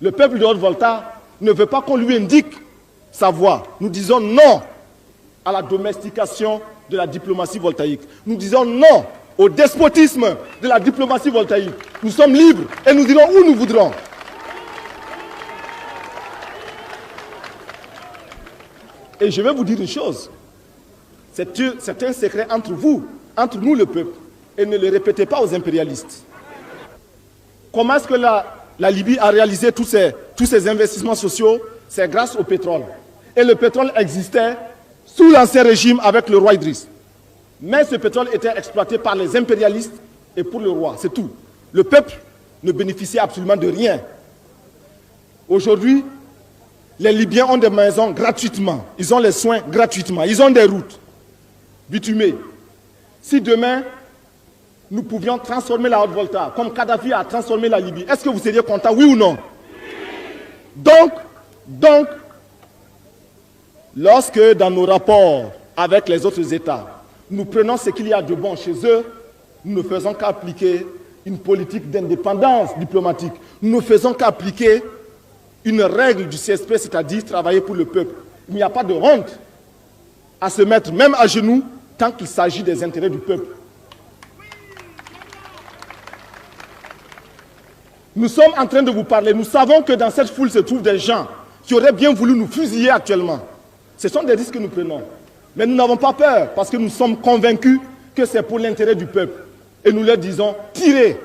Le peuple de Haute-Volta ne veut pas qu'on lui indique sa voie. Nous disons non à la domestication de la diplomatie voltaïque. Nous disons non au despotisme de la diplomatie voltaïque. Nous sommes libres et nous irons où nous voudrons. Et je vais vous dire une chose. C'est un secret entre vous, entre nous le peuple. Et ne le répétez pas aux impérialistes. Comment est-ce que la Libye a réalisé tous ces investissements sociaux? C'est grâce au pétrole. Et le pétrole existait sous l'ancien régime avec le roi Idriss. Mais ce pétrole était exploité par les impérialistes et pour le roi, c'est tout. Le peuple ne bénéficiait absolument de rien. Aujourd'hui, les Libyens ont des maisons gratuitement. Ils ont les soins gratuitement. Ils ont des routes bitumées. Si demain, nous pouvions transformer la Haute-Volta, comme Kadhafi a transformé la Libye, est-ce que vous seriez content, oui ou non? Donc, lorsque dans nos rapports avec les autres États, nous prenons ce qu'il y a de bon chez eux, nous ne faisons qu'appliquer une politique d'indépendance diplomatique. Nous ne faisons qu'appliquer une règle du CSP, c'est-à-dire travailler pour le peuple. Il n'y a pas de honte à se mettre même à genoux tant qu'il s'agit des intérêts du peuple. Nous sommes en train de vous parler. Nous savons que dans cette foule se trouvent des gens qui auraient bien voulu nous fusiller actuellement. Ce sont des risques que nous prenons. Mais nous n'avons pas peur parce que nous sommes convaincus que c'est pour l'intérêt du peuple. Et nous leur disons, tirez.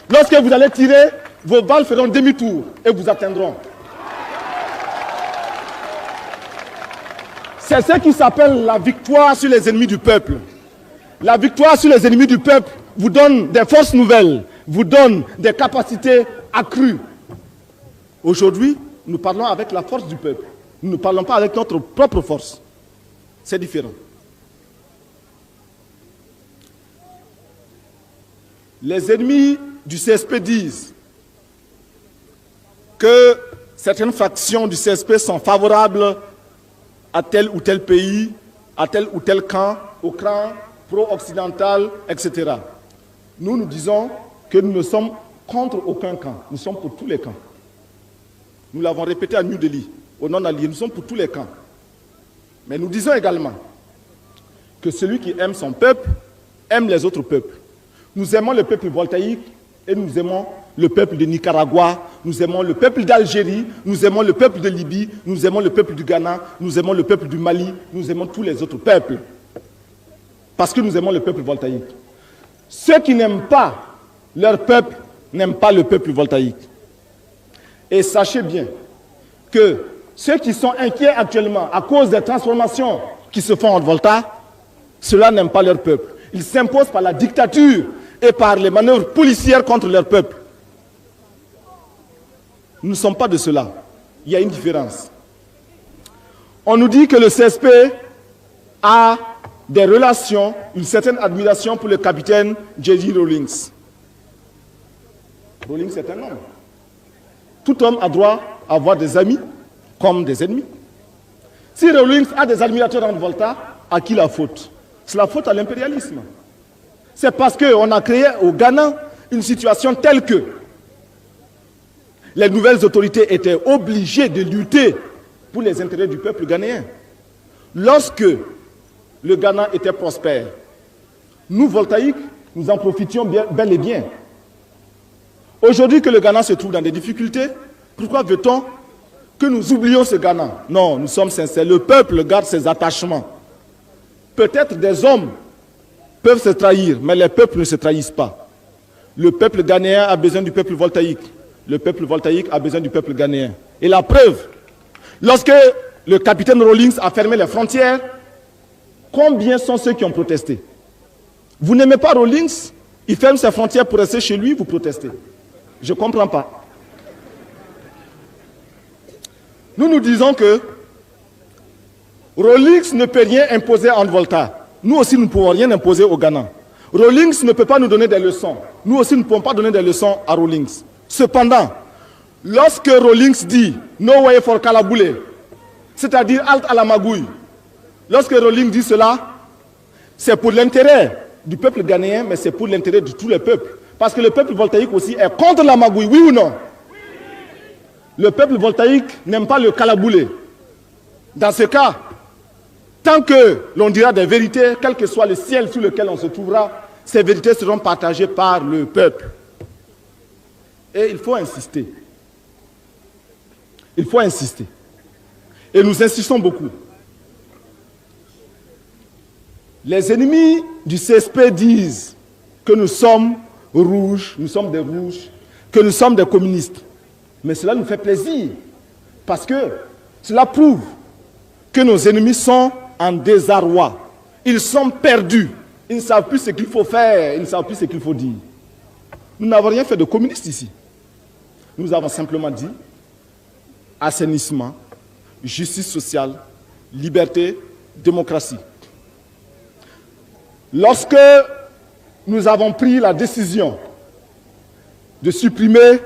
Lorsque vous allez tirer, vos balles feront demi-tour et vous atteindront. C'est ce qui s'appelle la victoire sur les ennemis du peuple. La victoire sur les ennemis du peuple vous donne des forces nouvelles, vous donne des capacités accrues. Aujourd'hui, nous parlons avec la force du peuple. Nous ne parlons pas avec notre propre force. C'est différent. Les ennemis du CSP disent que certaines factions du CSP sont favorables à tel ou tel pays, à tel ou tel camp, au camp pro-occidental, etc. Nous disons que nous ne sommes contre aucun camp. Nous sommes pour tous les camps. Nous l'avons répété à New Delhi, au non-allié, nous sommes pour tous les camps. Mais nous disons également que celui qui aime son peuple aime les autres peuples. Nous aimons le peuple voltaïque et nous aimons le peuple de Nicaragua, nous aimons le peuple d'Algérie, nous aimons le peuple de Libye, nous aimons le peuple du Ghana, nous aimons le peuple du Mali, nous aimons tous les autres peuples. Parce que nous aimons le peuple voltaïque. Ceux qui n'aiment pas leur peuple n'aiment pas le peuple voltaïque. Et sachez bien que ceux qui sont inquiets actuellement à cause des transformations qui se font en Volta, ceux-là n'aiment pas leur peuple. Ils s'imposent par la dictature et par les manœuvres policières contre leur peuple. Nous ne sommes pas de cela. Il y a une différence. On nous dit que le CSP a des relations, une certaine admiration pour le capitaine J.J. Rawlings. Rawlings est un homme. Tout homme a droit à avoir des amis comme des ennemis. Si Rawlings a des admirateurs en Volta, à qui la faute? C'est la faute à l'impérialisme. C'est parce qu'on a créé au Ghana une situation telle que les nouvelles autorités étaient obligées de lutter pour les intérêts du peuple ghanéen. Lorsque le Ghana était prospère, nous, voltaïques, nous en profitions bel et bien. Aujourd'hui que le Ghana se trouve dans des difficultés, pourquoi veut-on que nous oublions ce Ghana? Non, nous sommes sincères. Le peuple garde ses attachements. Peut-être des hommes peuvent se trahir, mais les peuples ne se trahissent pas. Le peuple ghanéen a besoin du peuple voltaïque. Le peuple voltaïque a besoin du peuple ghanéen. Et la preuve, lorsque le capitaine Rawlings a fermé les frontières, combien sont ceux qui ont protesté? Vous n'aimez pas Rawlings? Il ferme ses frontières pour rester chez lui, vous protestez. Je ne comprends pas. Nous disons que Rawlings ne peut rien imposer en Volta. Nous aussi, nous ne pouvons rien imposer au Ghana. Rawlings ne peut pas nous donner des leçons. Nous aussi, nous ne pouvons pas donner des leçons à Rawlings. Cependant, lorsque Rawlings dit « No way for Kalaboulé », c'est-à-dire « halte à la magouille », lorsque Rawlings dit cela, c'est pour l'intérêt du peuple ghanéen, mais c'est pour l'intérêt de tous les peuples. Parce que le peuple voltaïque aussi est contre la magouille, oui ou non? Le peuple voltaïque n'aime pas le calaboulé. Dans ce cas, tant que l'on dira des vérités, quel que soit le ciel sous lequel on se trouvera, ces vérités seront partagées par le peuple. Et il faut insister. Il faut insister. Et nous insistons beaucoup. Les ennemis du CSP disent que nous sommes rouges, nous sommes des rouges, que nous sommes des communistes. Mais cela nous fait plaisir, parce que cela prouve que nos ennemis sont en désarroi. Ils sont perdus. Ils ne savent plus ce qu'il faut faire, ils ne savent plus ce qu'il faut dire. Nous n'avons rien fait de communiste ici. Nous avons simplement dit assainissement, justice sociale, liberté, démocratie. Lorsque nous avons pris la décision de supprimer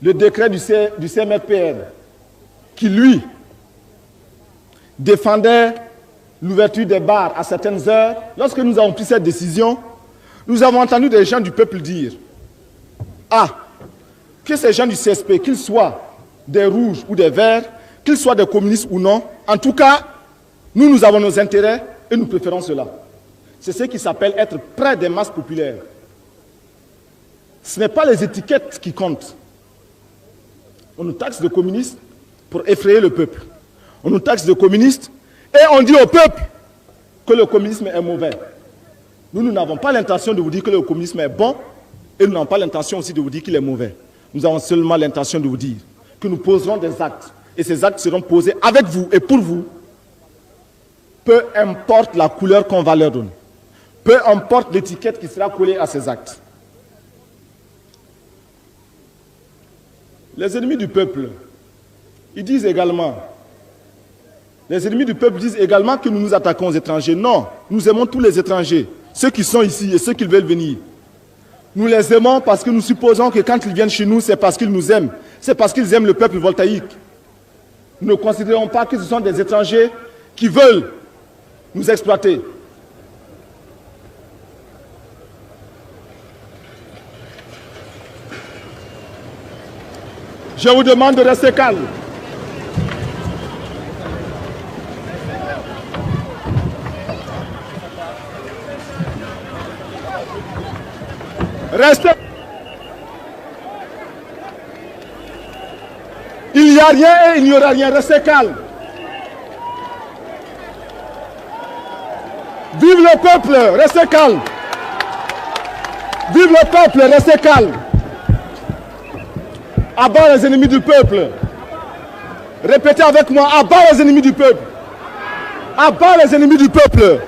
le décret du CMRPR qui, lui, défendait l'ouverture des bars à certaines heures, lorsque nous avons pris cette décision, nous avons entendu des gens du peuple dire « Ah, que ces gens du CSP, qu'ils soient des rouges ou des verts, qu'ils soient des communistes ou non, en tout cas, nous avons nos intérêts et nous préférons cela. » C'est ce qui s'appelle être près des masses populaires. Ce n'est pas les étiquettes qui comptent. On nous taxe de communistes pour effrayer le peuple. On nous taxe de communistes et on dit au peuple que le communisme est mauvais. Nous n'avons pas l'intention de vous dire que le communisme est bon et nous n'avons pas l'intention aussi de vous dire qu'il est mauvais. Nous avons seulement l'intention de vous dire que nous poserons des actes et ces actes seront posés avec vous et pour vous, peu importe la couleur qu'on va leur donner, peu importe l'étiquette qui sera collée à ces actes. Les ennemis du peuple, ils disent également, les ennemis du peuple disent également que nous nous attaquons aux étrangers. Non, nous aimons tous les étrangers, ceux qui sont ici et ceux qui veulent venir. Nous les aimons parce que nous supposons que quand ils viennent chez nous, c'est parce qu'ils nous aiment. C'est parce qu'ils aiment le peuple voltaïque. Nous ne considérons pas que ce sont des étrangers qui veulent nous exploiter. Je vous demande de rester calme. Restez. Il n'y a rien et il n'y aura rien. Restez calme. Vive le peuple, restez calme. Vive le peuple, restez calme. Abat les ennemis du peuple. Répétez avec moi, abat les ennemis du peuple. Abat les ennemis du peuple.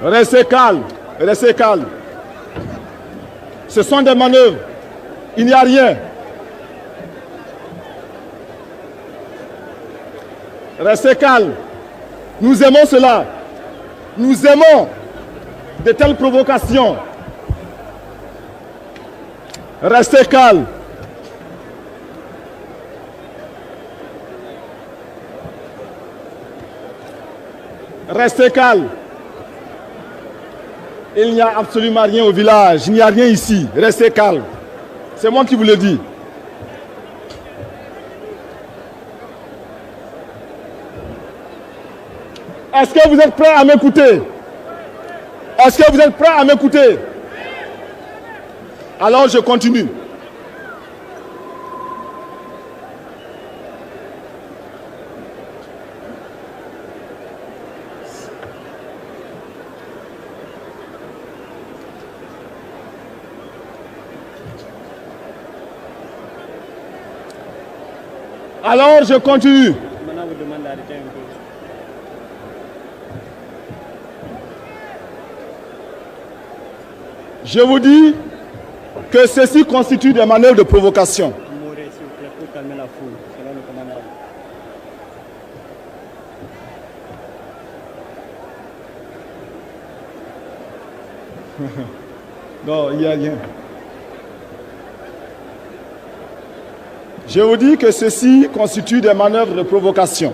Restez calme, restez calme. Ce sont des manœuvres. Il n'y a rien. Restez calme. Nous aimons cela. Nous aimons de telles provocations. Restez calme. Restez calme. Il n'y a absolument rien au village. Il n'y a rien ici. Restez calme. C'est moi qui vous le dis. Est-ce que vous êtes prêts à m'écouter? Est-ce que vous êtes prêts à m'écouter? Alors je continue. Alors je continue. Maintenant vous demandez d'arrêter un peu. Je vous dis que ceci constitue des manœuvres de provocation. Mourez, s'il vous plaît, pour calmer la foule. Cela le commandant. Non, il n'y a rien. Je vous dis que ceci constitue des manœuvres de provocation.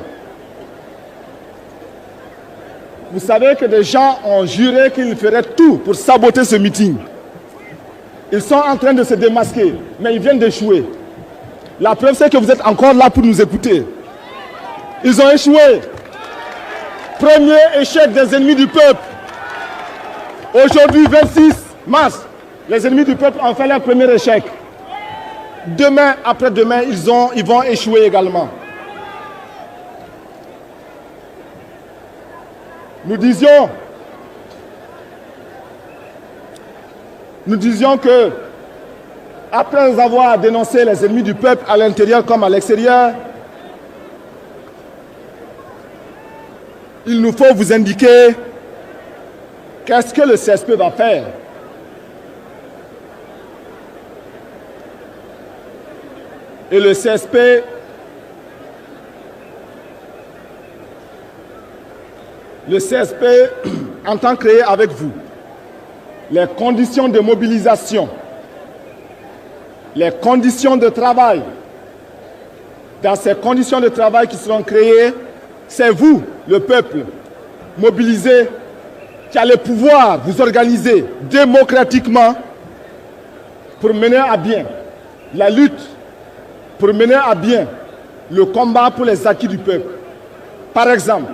Vous savez que des gens ont juré qu'ils feraient tout pour saboter ce meeting. Ils sont en train de se démasquer, mais ils viennent d'échouer. La preuve, c'est que vous êtes encore là pour nous écouter. Ils ont échoué. Premier échec des ennemis du peuple. Aujourd'hui, 26 mars, les ennemis du peuple ont fait leur premier échec. Demain, après-demain, ils vont échouer également. Nous disions que, après avoir dénoncé les ennemis du peuple à l'intérieur comme à l'extérieur, il nous faut vous indiquer qu'est-ce que le CSP va faire. Et le CSP entend créer avec vous les conditions de mobilisation, les conditions de travail. Dans ces conditions de travail qui seront créées, c'est vous, le peuple, mobilisé, qui allez pouvoir vous organiser démocratiquement pour mener à bien la lutte, pour mener à bien le combat pour les acquis du peuple. Par exemple,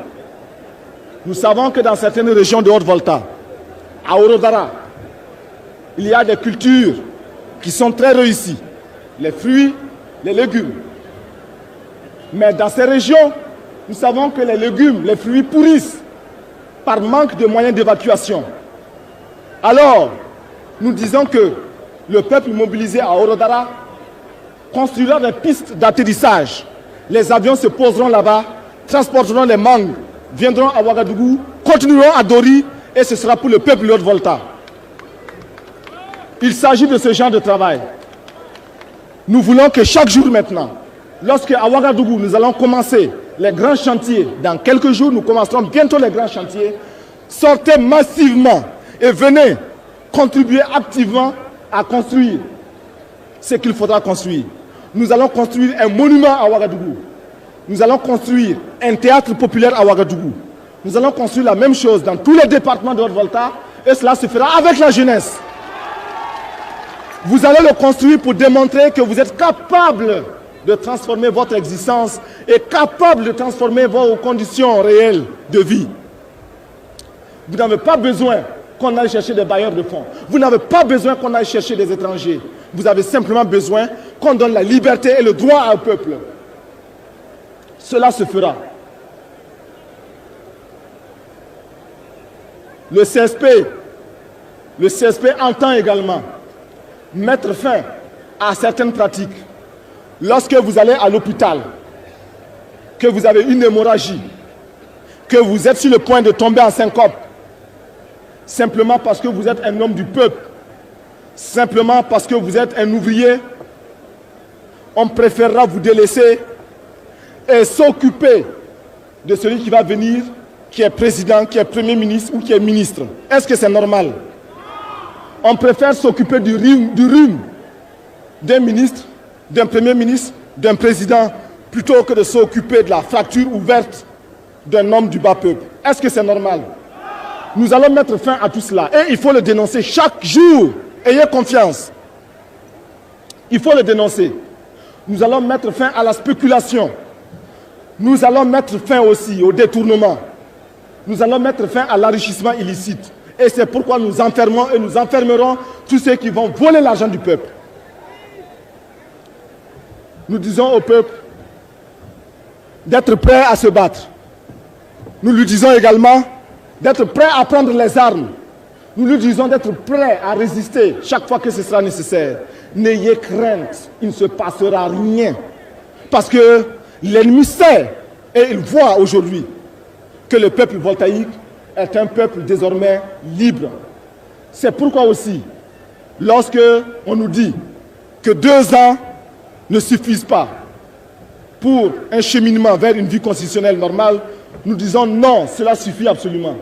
nous savons que dans certaines régions de Haute-Volta, à Orodara, il y a des cultures qui sont très réussies, les fruits, les légumes. Mais dans ces régions, nous savons que les légumes, les fruits pourrissent par manque de moyens d'évacuation. Alors, nous disons que le peuple mobilisé à Orodara construira des pistes d'atterrissage. Les avions se poseront là-bas, transporteront les mangues, viendront à Ouagadougou, continueront à Dori, et ce sera pour le peuple de Haute-Volta. Il s'agit de ce genre de travail. Nous voulons que chaque jour maintenant, lorsque à Ouagadougou, nous allons commencer les grands chantiers, dans quelques jours, nous commencerons bientôt les grands chantiers, sortez massivement et venez contribuer activement à construire ce qu'il faudra construire. Nous allons construire un monument à Ouagadougou. Nous allons construire un théâtre populaire à Ouagadougou. Nous allons construire la même chose dans tous les départements de Haute-Volta et cela se fera avec la jeunesse. Vous allez le construire pour démontrer que vous êtes capable de transformer votre existence et capable de transformer vos conditions réelles de vie. Vous n'avez pas besoin qu'on aille chercher des bailleurs de fonds. Vous n'avez pas besoin qu'on aille chercher des étrangers. Vous avez simplement besoin qu'on donne la liberté et le droit au peuple. Cela se fera. Le CSP entend également mettre fin à certaines pratiques. Lorsque vous allez à l'hôpital, que vous avez une hémorragie, que vous êtes sur le point de tomber en syncope, simplement parce que vous êtes un homme du peuple, simplement parce que vous êtes un ouvrier, on préférera vous délaisser et s'occuper de celui qui va venir, qui est président, qui est premier ministre ou qui est ministre. Est-ce que c'est normal? On préfère s'occuper du rhume d'un ministre, d'un premier ministre, d'un président, plutôt que de s'occuper de la fracture ouverte d'un homme du bas peuple. Est-ce que c'est normal? Nous allons mettre fin à tout cela et il faut le dénoncer chaque jour. Ayez confiance. Il faut le dénoncer. Nous allons mettre fin à la spéculation. Nous allons mettre fin aussi au détournement. Nous allons mettre fin à l'enrichissement illicite. Et c'est pourquoi nous enfermons et nous enfermerons tous ceux qui vont voler l'argent du peuple. Nous disons au peuple d'être prêt à se battre. Nous lui disons également d'être prêt à prendre les armes. Nous lui disons d'être prêt à résister chaque fois que ce sera nécessaire. N'ayez crainte, il ne se passera rien. Parce que l'ennemi sait et il voit aujourd'hui que le peuple voltaïque est un peuple désormais libre. C'est pourquoi aussi, lorsque on nous dit que 2 ans ne suffisent pas pour un cheminement vers une vie constitutionnelle normale, nous disons non, cela suffit absolument.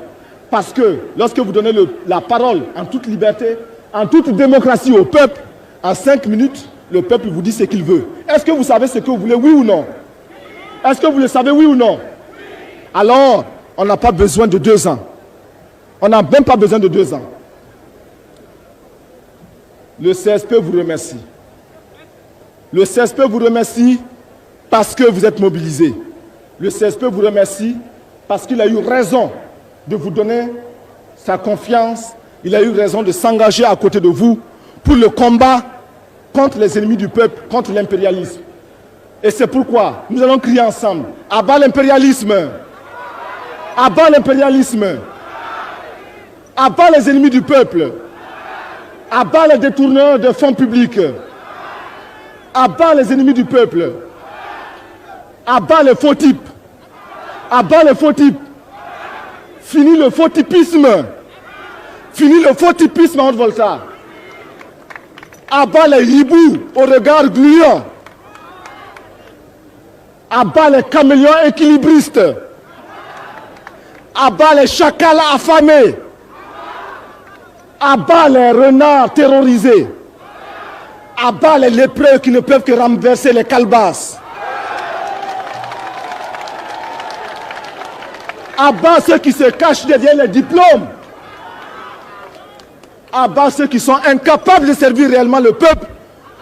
Parce que lorsque vous donnez la parole en toute liberté, en toute démocratie au peuple, en 5 minutes, le peuple vous dit ce qu'il veut. Est-ce que vous savez ce que vous voulez, oui ou non? Est-ce que vous le savez, oui ou non? Alors, on n'a pas besoin de 2 ans. On n'a même pas besoin de 2 ans. Le CSP vous remercie. Le CSP vous remercie parce que vous êtes mobilisés. Le CSP vous remercie parce qu'il a eu raison de vous donner sa confiance. Il a eu raison de s'engager à côté de vous pour le combat contre les ennemis du peuple, contre l'impérialisme. Et c'est pourquoi nous allons crier ensemble: à bas l'impérialisme! À bas l'impérialisme! À bas les ennemis du peuple! À bas les détourneurs de fonds publics! À bas les ennemis du peuple! À bas les faux types! À bas les faux types! Fini le faux typisme! Fini le faux typisme en Haute-Volta! À bas les hiboux au regard gluant! À bas les caméléons équilibristes! À bas les chacals affamés! À bas les renards terrorisés! À bas les lépreux qui ne peuvent que renverser les calebasses! À bas ceux qui se cachent derrière les diplômes! À bas ceux qui sont incapables de servir réellement le peuple,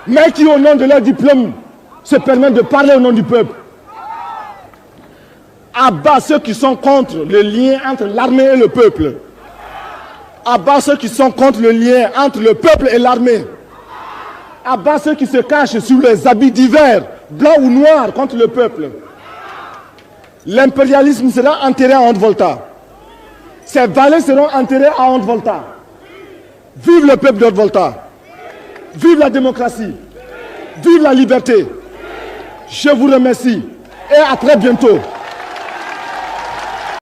mais qui au nom de leur diplôme se permettent de parler au nom du peuple! À bas ceux qui sont contre le lien entre l'armée et le peuple! À bas ceux qui sont contre le lien entre le peuple et l'armée! À bas ceux qui se cachent sous les habits divers, blancs ou noirs, contre le peuple! L'impérialisme sera enterré en Haute-Volta. Ses valets seront enterrés en Haute-Volta. Vive le peuple de Haute-Volta! Vive la démocratie! Vive la liberté! Je vous remercie et à très bientôt.